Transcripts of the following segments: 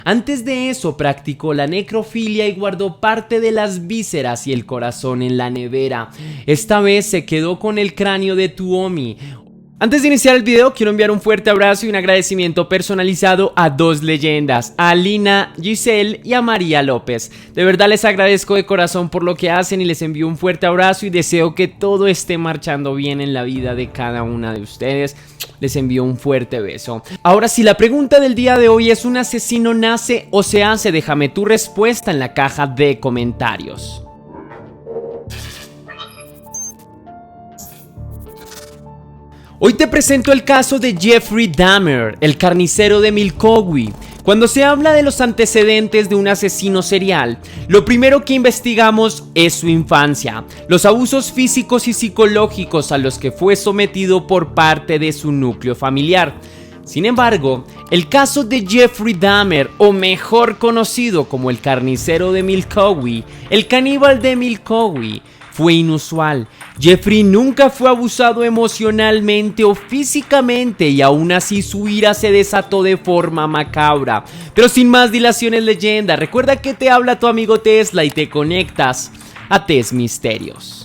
Antes de eso practicó la necrofilia y guardó parte de las vísceras y el corazón en la nevera. Esta vez se quedó con el cráneo de Tuomi. Antes de iniciar el video, quiero enviar un fuerte abrazo y un agradecimiento personalizado a dos leyendas, a Alina Giselle y a María López. De verdad les agradezco de corazón por lo que hacen y les envío un fuerte abrazo y deseo que todo esté marchando bien en la vida de cada una de ustedes. Les envío un fuerte beso. Ahora, si la pregunta del día de hoy es: ¿un asesino nace o se hace? Déjame tu respuesta en la caja de comentarios. Hoy te presento el caso de Jeffrey Dahmer, el carnicero de Milwaukee. Cuando se habla de los antecedentes de un asesino serial, lo primero que investigamos es su infancia, los abusos físicos y psicológicos a los que fue sometido por parte de su núcleo familiar. Sin embargo, el caso de Jeffrey Dahmer, o mejor conocido como el carnicero de Milwaukee, el caníbal de Milwaukee, fue inusual. Jeffrey nunca fue abusado emocionalmente o físicamente y aún así su ira se desató de forma macabra. Pero sin más dilaciones, leyenda, recuerda que te habla tu amigo Tesla y te conectas a Test Misterios.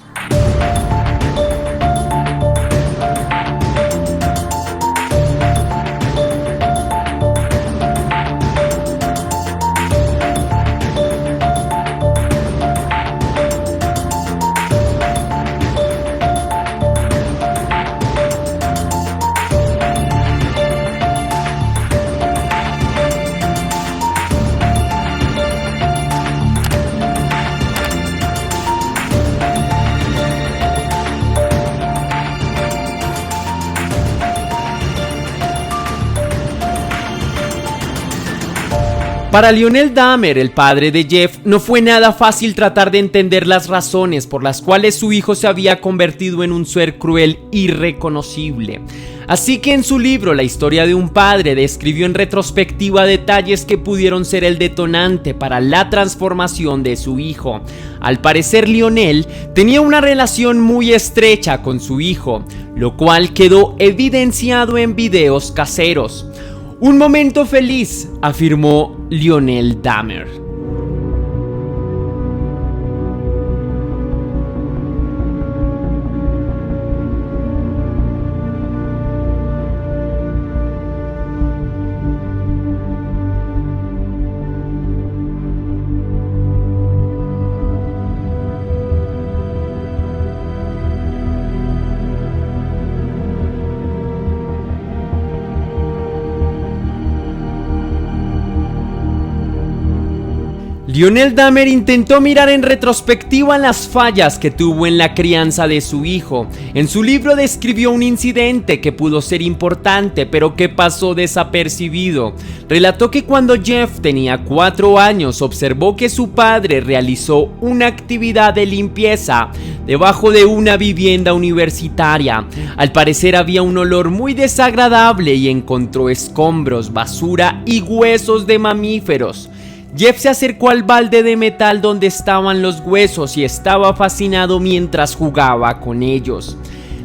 Para Lionel Dahmer, el padre de Jeff, no fue nada fácil tratar de entender las razones por las cuales su hijo se había convertido en un ser cruel irreconocible. Así que en su libro La historia de un padre describió en retrospectiva detalles que pudieron ser el detonante para la transformación de su hijo. Al parecer, Lionel tenía una relación muy estrecha con su hijo, lo cual quedó evidenciado en videos caseros. Un momento feliz, afirmó Lionel Dahmer. Lionel Dahmer intentó mirar en retrospectiva las fallas que tuvo en la crianza de su hijo. En su libro describió un incidente que pudo ser importante, pero que pasó desapercibido. Relató que cuando Jeff tenía 4 años, observó que su padre realizó una actividad de limpieza debajo de una vivienda universitaria. Al parecer había un olor muy desagradable y encontró escombros, basura y huesos de mamíferos. Jeff se acercó al balde de metal donde estaban los huesos y estaba fascinado mientras jugaba con ellos.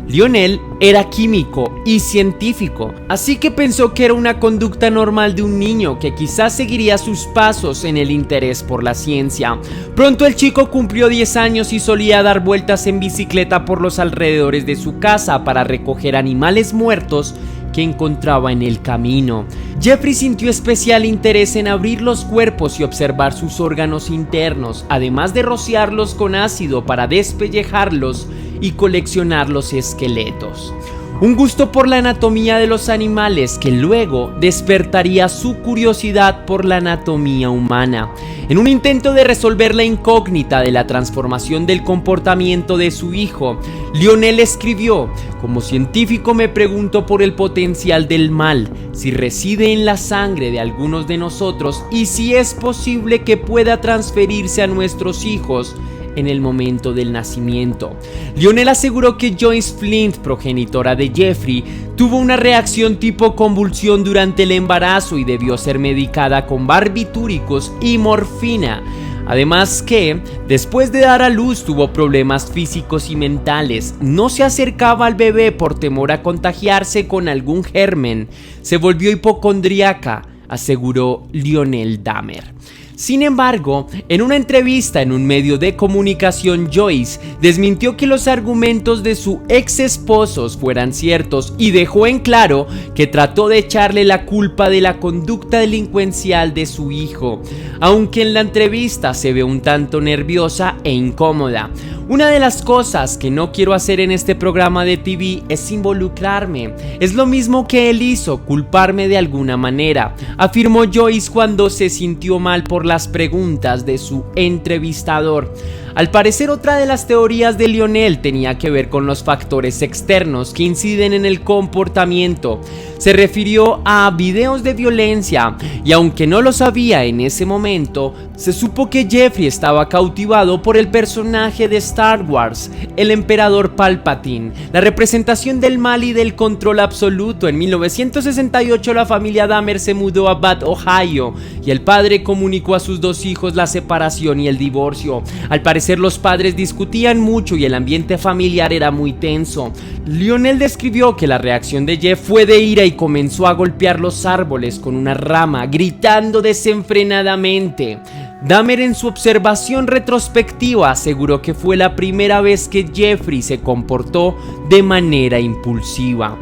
Lionel era químico y científico, así que pensó que era una conducta normal de un niño que quizás seguiría sus pasos en el interés por la ciencia. Pronto el chico cumplió 10 años y solía dar vueltas en bicicleta por los alrededores de su casa para recoger animales muertos que encontraba en el camino. Jeffrey sintió especial interés en abrir los cuerpos y observar sus órganos internos, además de rociarlos con ácido para despellejarlos y coleccionar los esqueletos. Un gusto por la anatomía de los animales que luego despertaría su curiosidad por la anatomía humana. En un intento de resolver la incógnita de la transformación del comportamiento de su hijo, Lionel escribió: como científico me pregunto por el potencial del mal, si reside en la sangre de algunos de nosotros y si es posible que pueda transferirse a nuestros hijos en el momento del nacimiento. Lionel aseguró que Joyce Flint, progenitora de Jeffrey, tuvo una reacción tipo convulsión durante el embarazo y debió ser medicada con barbitúricos y morfina. Además que, después de dar a luz, tuvo problemas físicos y mentales. No se acercaba al bebé por temor a contagiarse con algún germen. Se volvió hipocondríaca, aseguró Lionel Dahmer. Sin embargo, en una entrevista en un medio de comunicación, Joyce desmintió que los argumentos de su ex esposo fueran ciertos y dejó en claro que trató de echarle la culpa de la conducta delincuencial de su hijo, aunque en la entrevista se ve un tanto nerviosa e incómoda. Una de las cosas que no quiero hacer en este programa de TV es involucrarme. Es lo mismo que él hizo, culparme de alguna manera, afirmó Joyce cuando se sintió mal por las preguntas de su entrevistador. Al parecer, otra de las teorías de Lionel tenía que ver con los factores externos que inciden en el comportamiento. Se refirió a videos de violencia y aunque no lo sabía en ese momento, se supo que Jeffrey estaba cautivado por el personaje de Star Wars, el emperador Palpatine, la representación del mal y del control absoluto. En 1968 la familia Dahmer se mudó a Bath, Ohio, y el padre comunicó a sus dos hijos la separación y el divorcio. Al parecer los padres discutían mucho y el ambiente familiar era muy tenso. Lionel describió que la reacción de Jeff fue de ira y comenzó a golpear los árboles con una rama, gritando desenfrenadamente. Dahmer, en su observación retrospectiva, aseguró que fue la primera vez que Jeffrey se comportó de manera impulsiva.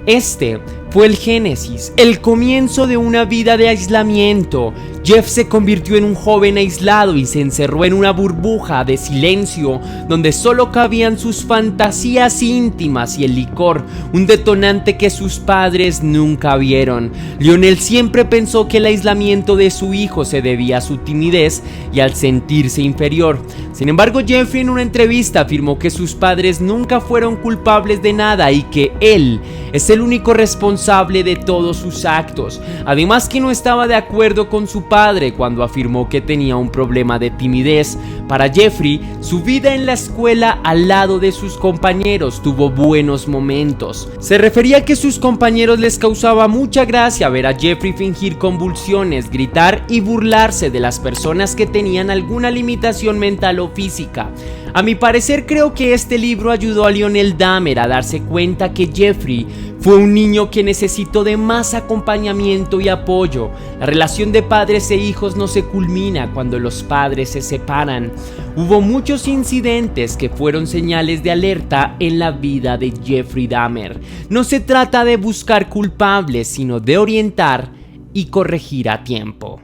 Este fue el génesis, el comienzo de una vida de aislamiento. Jeff se convirtió en un joven aislado y se encerró en una burbuja de silencio donde solo cabían sus fantasías íntimas y el licor, un detonante que sus padres nunca vieron. Lionel siempre pensó que el aislamiento de su hijo se debía a su timidez y al sentirse inferior. Sin embargo, Jeffrey en una entrevista afirmó que sus padres nunca fueron culpables de nada y que él es el único responsable de todos sus actos. Además, que no estaba de acuerdo con su padre cuando afirmó que tenía un problema de timidez. Para Jeffrey, su vida en la escuela al lado de sus compañeros tuvo buenos momentos. Se refería a que sus compañeros les causaba mucha gracia ver a Jeffrey fingir convulsiones, gritar y burlarse de las personas que tenían alguna limitación mental o física. A mi parecer, creo que este libro ayudó a Lionel Dahmer a darse cuenta que Jeffrey fue un niño que necesitó de más acompañamiento y apoyo. La relación de padres e hijos no se culmina cuando los padres se separan. Hubo muchos incidentes que fueron señales de alerta en la vida de Jeffrey Dahmer. No se trata de buscar culpables, sino de orientar y corregir a tiempo.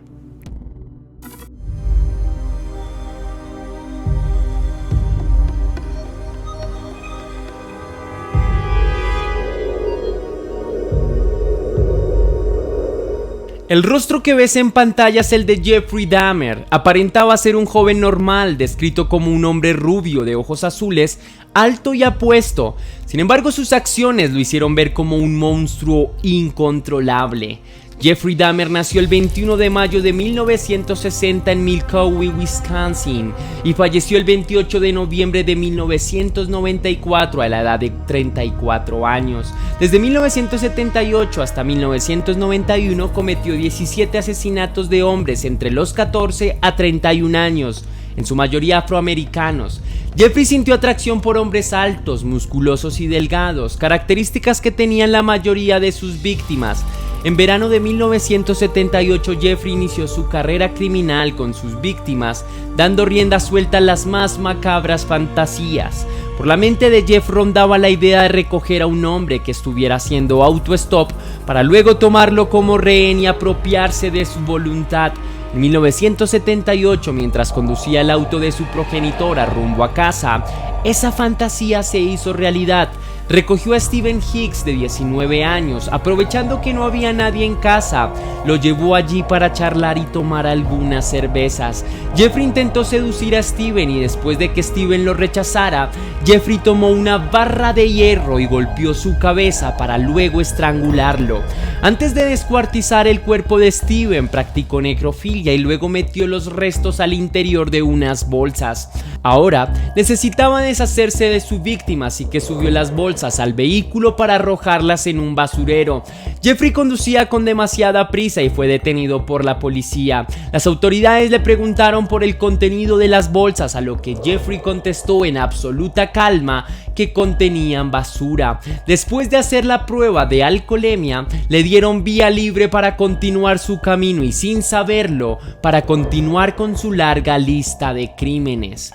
El rostro que ves en pantalla es el de Jeffrey Dahmer. Aparentaba ser un joven normal, descrito como un hombre rubio de ojos azules, alto y apuesto. Sin embargo, sus acciones lo hicieron ver como un monstruo incontrolable. Jeffrey Dahmer nació el 21 de mayo de 1960 en Milwaukee, Wisconsin, y falleció el 28 de noviembre de 1994 a la edad de 34 años. Desde 1978 hasta 1991 cometió 17 asesinatos de hombres entre los 14 a 31 años, en su mayoría afroamericanos. Jeffrey sintió atracción por hombres altos, musculosos y delgados, características que tenían la mayoría de sus víctimas. En verano de 1978, Jeffrey inició su carrera criminal con sus víctimas, dando rienda suelta a las más macabras fantasías. Por la mente de Jeff rondaba la idea de recoger a un hombre que estuviera haciendo autostop para luego tomarlo como rehén y apropiarse de su voluntad. En 1978, mientras conducía el auto de su progenitora rumbo a casa, esa fantasía se hizo realidad. Recogió a Steven Hicks, de 19 años, aprovechando que no había nadie en casa. Lo llevó allí para charlar y tomar algunas cervezas. Jeffrey intentó seducir a Steven y después de que Steven lo rechazara, Jeffrey tomó una barra de hierro y golpeó su cabeza para luego estrangularlo. Antes de descuartizar el cuerpo de Steven, practicó necrofilia y luego metió los restos al interior de unas bolsas. Ahora necesitaba deshacerse de su víctima, así que subió las bolsas al vehículo para arrojarlas en un basurero. Jeffrey conducía con demasiada prisa y fue detenido por la policía. Las autoridades le preguntaron por el contenido de las bolsas, a lo que Jeffrey contestó en absoluta calma que contenían basura. Después de hacer la prueba de alcoholemia, le dieron vía libre para continuar su camino y, sin saberlo, para continuar con su larga lista de crímenes.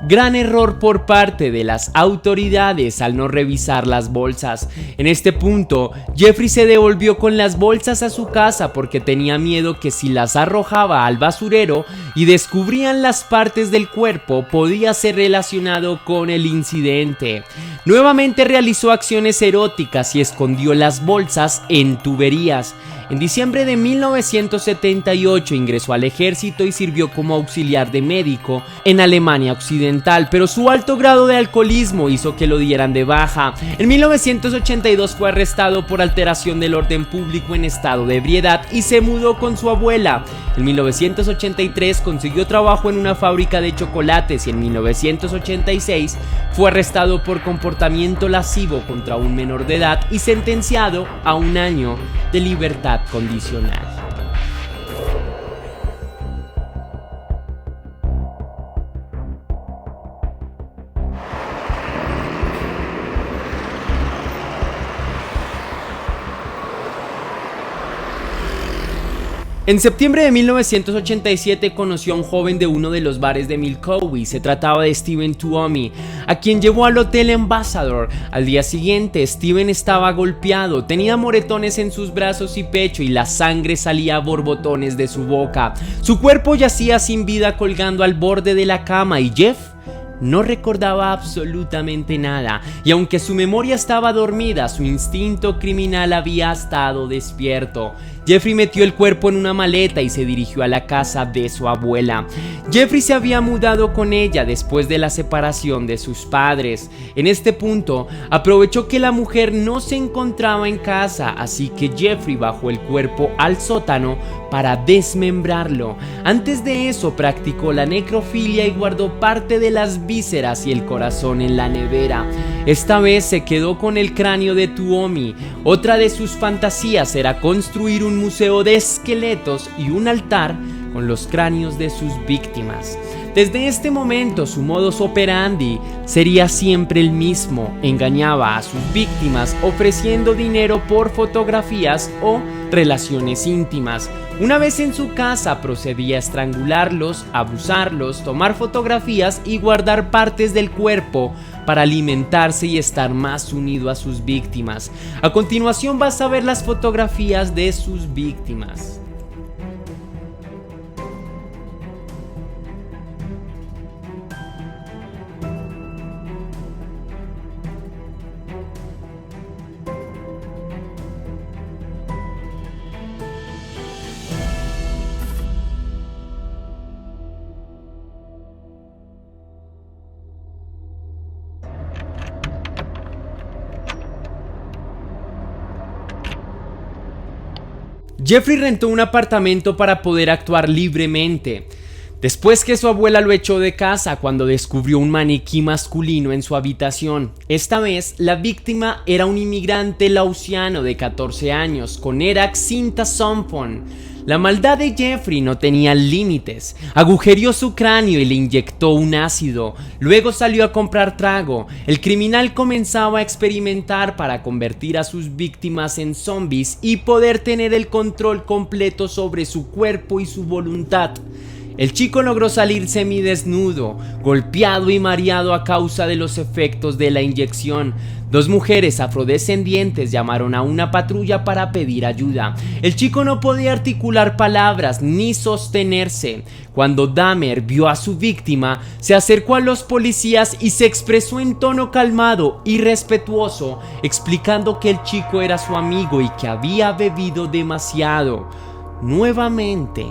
Gran error por parte de las autoridades al no revisar las bolsas. En este punto, Jeffrey se devolvió con las bolsas a su casa porque tenía miedo que si las arrojaba al basurero y descubrían las partes del cuerpo, podía ser relacionado con el incidente. Nuevamente realizó acciones eróticas y escondió las bolsas en tuberías. En diciembre de 1978 ingresó al ejército y sirvió como auxiliar de médico en Alemania Occidental, pero su alto grado de alcoholismo hizo que lo dieran de baja. En 1982 fue arrestado por alteración del orden público en estado de ebriedad y se mudó con su abuela. En 1983 consiguió trabajo en una fábrica de chocolates y en 1986 fue arrestado por comportamiento lascivo contra un menor de edad y sentenciado a 1 año de libertad condicional. En septiembre de 1987 conoció a un joven de uno de los bares de Milwaukee. Se trataba de Steven Tuomi, a quien llevó al Hotel Ambassador. Al día siguiente, Steven estaba golpeado, tenía moretones en sus brazos y pecho y la sangre salía a borbotones de su boca. Su cuerpo yacía sin vida colgando al borde de la cama y Jeff no recordaba absolutamente nada, y aunque su memoria estaba dormida, su instinto criminal había estado despierto. Jeffrey metió el cuerpo en una maleta y se dirigió a la casa de su abuela. Jeffrey se había mudado con ella después de la separación de sus padres. En este punto, aprovechó que la mujer no se encontraba en casa, así que Jeffrey bajó el cuerpo al sótano para desmembrarlo. Antes de eso, practicó la necrofilia y guardó parte de las vísceras y el corazón en la nevera. Esta vez se quedó con el cráneo de Tuomi. Otra de sus fantasías era construir un museo de esqueletos y un altar con los cráneos de sus víctimas. Desde este momento, su modus operandi sería siempre el mismo: engañaba a sus víctimas ofreciendo dinero por fotografías o relaciones íntimas. Una vez en su casa, procedía a estrangularlos, abusarlos, tomar fotografías y guardar partes del cuerpo para alimentarse y estar más unido a sus víctimas. A continuación vas a ver las fotografías de sus víctimas. Jeffrey rentó un apartamento para poder actuar libremente. Después que su abuela lo echó de casa cuando descubrió un maniquí masculino en su habitación. Esta vez, la víctima era un inmigrante laosiano de 14 años, con Erak Sintasompon. La maldad de Jeffrey no tenía límites. Agujereó su cráneo y le inyectó un ácido. Luego salió a comprar trago. El criminal comenzaba a experimentar para convertir a sus víctimas en zombies y poder tener el control completo sobre su cuerpo y su voluntad. El chico logró salir semidesnudo, golpeado y mareado a causa de los efectos de la inyección. 2 mujeres afrodescendientes llamaron a una patrulla para pedir ayuda. El chico no podía articular palabras ni sostenerse. Cuando Dahmer vio a su víctima, se acercó a los policías y se expresó en tono calmado y respetuoso, explicando que el chico era su amigo y que había bebido demasiado. Nuevamente,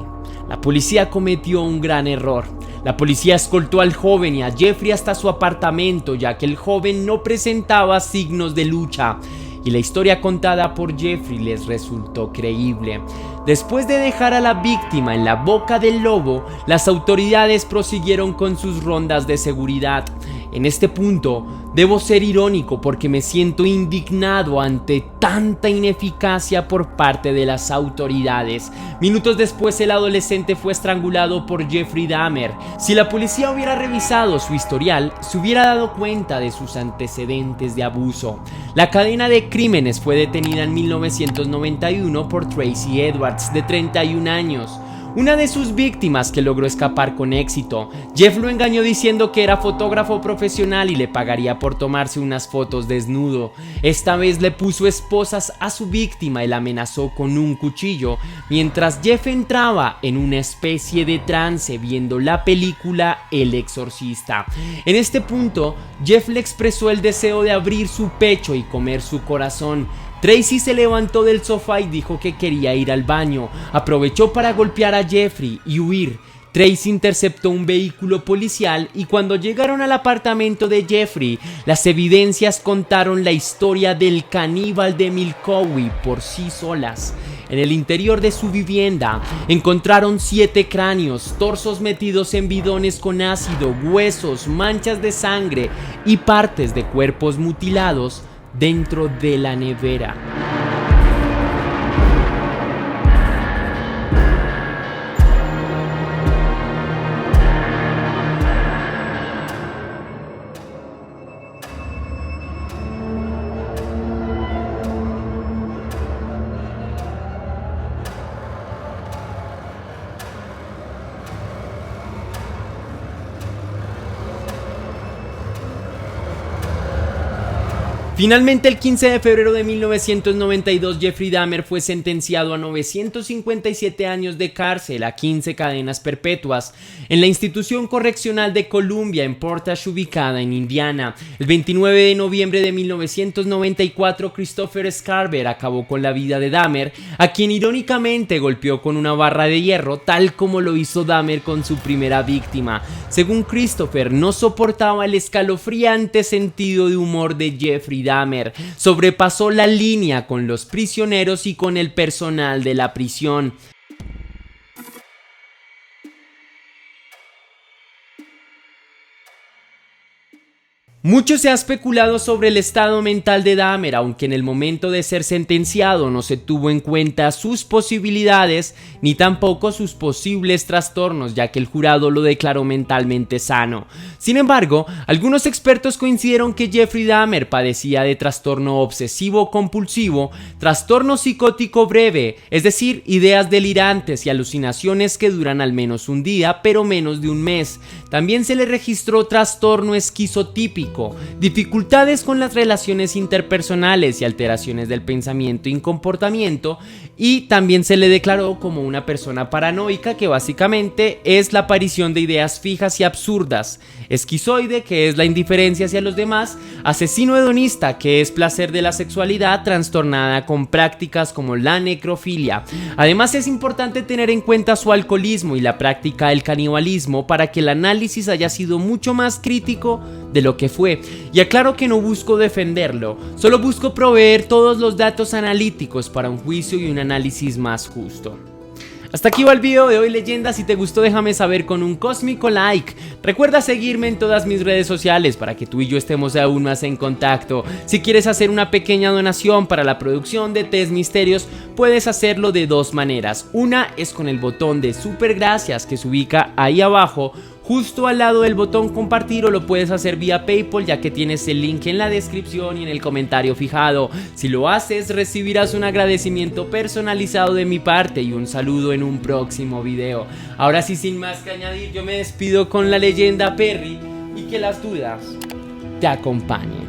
la policía cometió un gran error. La policía escoltó al joven y a Jeffrey hasta su apartamento, ya que el joven no presentaba signos de lucha. y la historia contada por Jeffrey les resultó creíble. Después de dejar a la víctima en la boca del lobo, las autoridades prosiguieron con sus rondas de seguridad. En este punto, debo ser irónico porque me siento indignado ante tanta ineficacia por parte de las autoridades. Minutos después, el adolescente fue estrangulado por Jeffrey Dahmer. Si la policía hubiera revisado su historial, se hubiera dado cuenta de sus antecedentes de abuso. La cadena de crímenes fue detenida en 1991 por Tracy Edwards, de 31 años. Una de sus víctimas que logró escapar con éxito. Jeff lo engañó diciendo que era fotógrafo profesional y le pagaría por tomarse unas fotos desnudo. Esta vez le puso esposas a su víctima y la amenazó con un cuchillo, mientras Jeff entraba en una especie de trance viendo la película El Exorcista. En este punto, Jeff le expresó el deseo de abrir su pecho y comer su corazón. Tracy se levantó del sofá y dijo que quería ir al baño. Aprovechó para golpear a Jeffrey y huir. Tracy interceptó un vehículo policial y cuando llegaron al apartamento de Jeffrey, las evidencias contaron la historia del caníbal de Milwaukee por sí solas. En el interior de su vivienda encontraron 7 cráneos, torsos metidos en bidones con ácido, huesos, manchas de sangre y partes de cuerpos mutilados dentro de la nevera. Finalmente, el 15 de febrero de 1992, Jeffrey Dahmer fue sentenciado a 957 años de cárcel, a 15 cadenas perpetuas, en la institución correccional de Columbia en Portage, ubicada en Indiana. El 29 de noviembre de 1994, Christopher Scarver acabó con la vida de Dahmer, a quien irónicamente golpeó con una barra de hierro, tal como lo hizo Dahmer con su primera víctima. Según Christopher, no soportaba el escalofriante sentido de humor de Jeffrey Dahmer. Sobrepasó la línea con los prisioneros y con el personal de la prisión. Mucho se ha especulado sobre el estado mental de Dahmer, aunque en el momento de ser sentenciado no se tuvo en cuenta sus posibilidades ni tampoco sus posibles trastornos, ya que el jurado lo declaró mentalmente sano. Sin embargo, algunos expertos coincidieron que Jeffrey Dahmer padecía de trastorno obsesivo compulsivo, trastorno psicótico breve, es decir, ideas delirantes y alucinaciones que duran al menos un día, pero menos de un mes. También se le registró trastorno esquizotípico, dificultades con las relaciones interpersonales y alteraciones del pensamiento y comportamiento, y también se le declaró como una persona paranoica, que básicamente es la aparición de ideas fijas y absurdas, esquizoide, que es la indiferencia hacia los demás, asesino hedonista, que es placer de la sexualidad trastornada con prácticas como la necrofilia. Además, es importante tener en cuenta su alcoholismo y la práctica del canibalismo para que el análisis haya sido mucho más crítico de lo que fue. Y aclaro que no busco defenderlo, solo busco proveer todos los datos analíticos para un juicio y un análisis más justo. Hasta aquí va el video de hoy, leyenda. Si te gustó, déjame saber con un cósmico like. Recuerda seguirme en todas mis redes sociales para que tú y yo estemos aún más en contacto. Si quieres hacer una pequeña donación para la producción de Test Misterios, puedes hacerlo de dos maneras. Una es con el botón de super gracias que se ubica ahí abajo, justo al lado del botón compartir, o lo puedes hacer vía PayPal, ya que tienes el link en la descripción y en el comentario fijado. Si lo haces, recibirás un agradecimiento personalizado de mi parte y un saludo en un próximo video. Ahora sí, sin más que añadir, yo me despido con la leyenda Perry y que las dudas te acompañen.